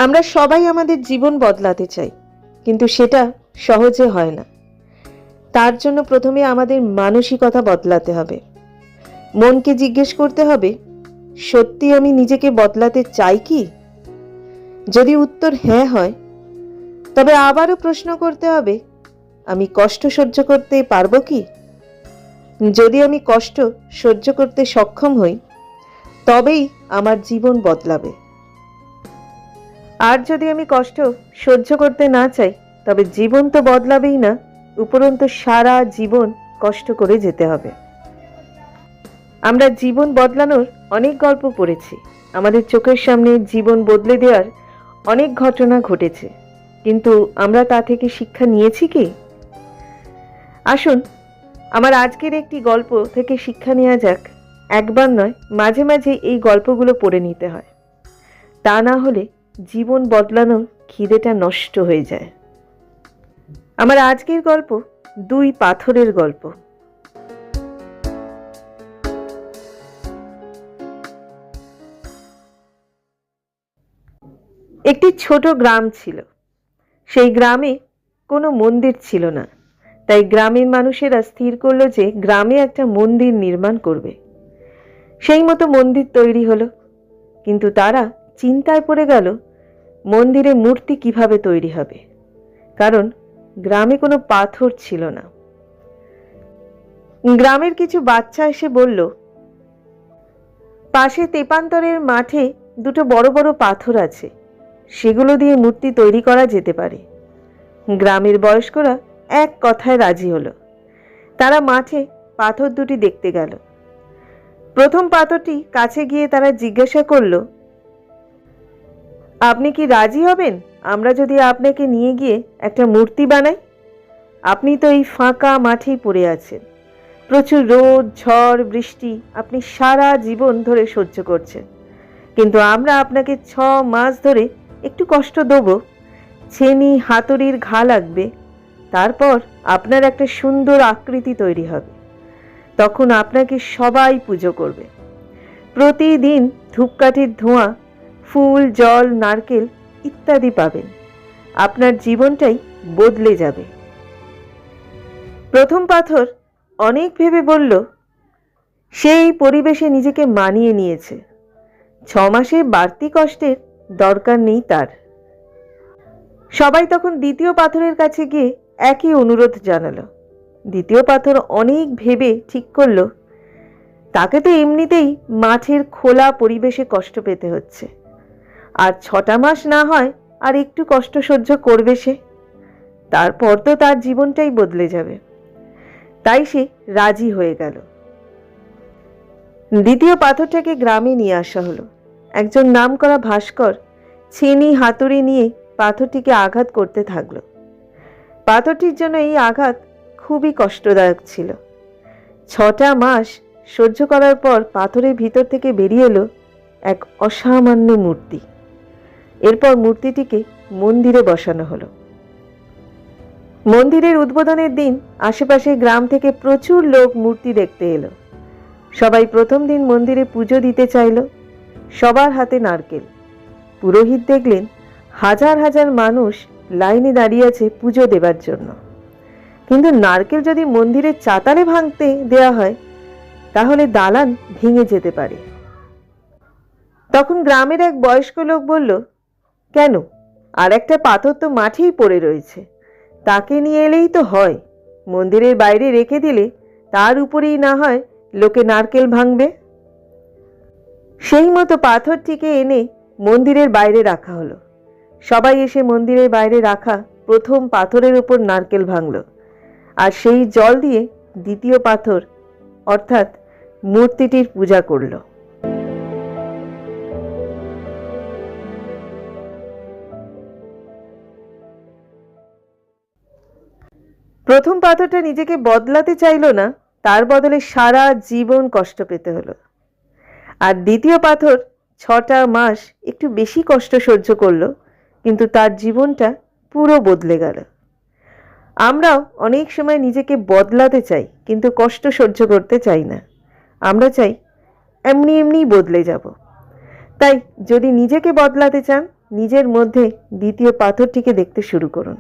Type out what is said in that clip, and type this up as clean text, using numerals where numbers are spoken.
আমরা সবাই আমাদের জীবন বদলাতে চাই, কিন্তু সেটা সহজে হয় না। তার জন্য প্রথমে আমাদের মানসিকতা বদলাতে হবে। মনকে জিজ্ঞেস করতে হবে, সত্যি আমি নিজেকে বদলাতে চাই কি? যদি উত্তর হ্যাঁ হয়, তবে আবারও প্রশ্ন করতে হবে, আমি কষ্ট সহ্য করতে পারবো কি? যদি আমি কষ্ট সহ্য করতে সক্ষম হই, তবেই আমার জীবন বদলাবে। আর যদি আমি কষ্ট সহ্য করতে না চাই, তবে জীবন তো বদলাবেই না, উপরন্তু সারা জীবন কষ্ট করে যেতে হবে। আমরা জীবন বদলানোর অনেক গল্প পড়েছি, আমাদের চোখের সামনে জীবন বদলে দেওয়ার অনেক ঘটনা ঘটেছে, কিন্তু আমরা তা থেকে শিক্ষা নিয়েছি কি? আসুন আমার আজকের একটি গল্প থেকে শিক্ষা নেওয়া যাক। একবার নয়, মাঝে মাঝে এই গল্পগুলো পড়ে নিতে হয়, তা না হলে জীবন বদলানোর খিদেটা নষ্ট হয়ে যায়। আমার আজকের গল্প দুই পাথরের গল্প। একটি ছোট গ্রাম ছিল। সেই গ্রামে কোনো মন্দির ছিল না, তাই গ্রামের মানুষেরা স্থির করলো যে গ্রামে একটা মন্দির নির্মাণ করবে। সেই মতো মন্দির তৈরি হলো, কিন্তু তারা চিন্তায় পড়ে গেল মন্দিরে মূর্তি কিভাবে তৈরি হবে, কারণ গ্রামে কোনো পাথর ছিল না। গ্রামের কিছু বাচ্চা এসে বলল, পাশে তেপান্তরের মাঠে দুটো বড় বড় পাথর আছে, সেগুলো দিয়ে মূর্তি তৈরি করা যেতে পারে। গ্রামের বয়স্করা এক কথায় রাজি হলো। তারা মাঠে পাথর দুটি দেখতে গেল। প্রথম পাথরটি কাছে গিয়ে তারা জিজ্ঞাসা করল, আপনি কি রাজি হবেন আমরা যদি আপনাকে নিয়ে গিয়ে একটা মূর্তি বানাই? আপনি তো এই ফাঁকা মাঠেই পড়ে আছেন, প্রচুর রোদ ঝড় বৃষ্টি আপনি সারা জীবন ধরে সহ্য করছেন, কিন্তু আমরা আপনাকে 6 মাস ধরে একটু কষ্ট দেব, ছেনি হাতুড়ির ঘা লাগবে, তারপর আপনার একটা সুন্দর আকৃতি তৈরি হবে। তখন আপনাকে সবাই পুজো করবে। প্রতিদিন ধূপকাঠির ধোঁয়া, ফুল জল নারকেল ইত্যাদি পাবেন। আপনার জীবনটাই বদলে যাবে। প্রথম পাথর অনেক ভেবে বলল, সেই পরিবেশে নিজেকে মানিয়ে নিয়েছে, 6 মাসের বাড়তি কষ্টের দরকার নেই তার। সবাই তখন দ্বিতীয় পাথরের কাছে গিয়ে একই অনুরোধ জানালো। দ্বিতীয় পাথর অনেক ভেবে ঠিক করলো, তাকে তো এমনিতেই মাঠের খোলা পরিবেশে কষ্ট পেতে হচ্ছে, আর 6টা মাস না হয় আর একটু কষ্ট সহ্য করবে সে, তারপর তো তার জীবনটাই বদলে যাবে। তাই সে রাজি হয়ে গেল। দ্বিতীয় পাথরটাকে গ্রামে নিয়ে আসা হলো। একজন নামকরা ভাস্কর ছেনি হাতুড়ি নিয়ে পাথরটিকে আঘাত করতে থাকলো। পাথরটির জন্য এই আঘাত খুবই কষ্টদায়ক ছিল। 6টা মাস সহ্য করার পর পাথরের ভিতর থেকে বেরিয়ে এলো এক অসামান্য মূর্তি। এরপর মূর্তিটিকে মন্দিরে বসানো হলো। মন্দিরের উদ্বোধনের দিন আশেপাশে গ্রাম থেকে প্রচুর লোক মূর্তি দেখতে এলো। সবাই প্রথম দিন মন্দিরে পুজো দিতে চাইল। সবার হাতে নারকেল। পুরোহিত দেখলেন হাজার হাজার মানুষ লাইনে দাঁড়িয়ে আছে পুজো দেবার জন্য, কিন্তু নারকেল যদি মন্দিরের চাতালে ভাঙতে দেয়া হয়, তাহলে দালান ভেঙে যেতে পারে। তখন গ্রামের এক বয়স্ক লোক বলল, কেন, আর একটা পাথর তো মাঠেই পড়ে রয়েছে, তাকে নিয়ে এলেই তো হয়, মন্দিরের বাইরে রেখে দিলে তার উপরেই না হয় লোকে নারকেল ভাঙবে। সেই মতো পাথরটিকে এনে মন্দিরের বাইরে রাখা হলো। সবাই এসে মন্দিরের বাইরে রাখা প্রথম পাথরের উপর নারকেল ভাঙল, আর সেই জল দিয়ে দ্বিতীয় পাথর অর্থাৎ মূর্তিটির পূজা করল। প্রথম পাথরটা নিজেকে বদলাতে চাইল না, তার বদলে সারা জীবন কষ্ট পেতে হলো। আর দ্বিতীয় পাথর 6টা মাস একটু বেশি কষ্ট সহ্য করলো, কিন্তু তার জীবনটা পুরো বদলে গেল। আমরাও অনেক সময় নিজেকে বদলাতে চাই, কিন্তু কষ্ট সহ্য করতে চাই না। আমরা চাই এমনি এমনি বদলে যাব। তাই যদি নিজেকে বদলাতে চান, নিজের মধ্যে দ্বিতীয় পাথরটিকে দেখতে শুরু করুন।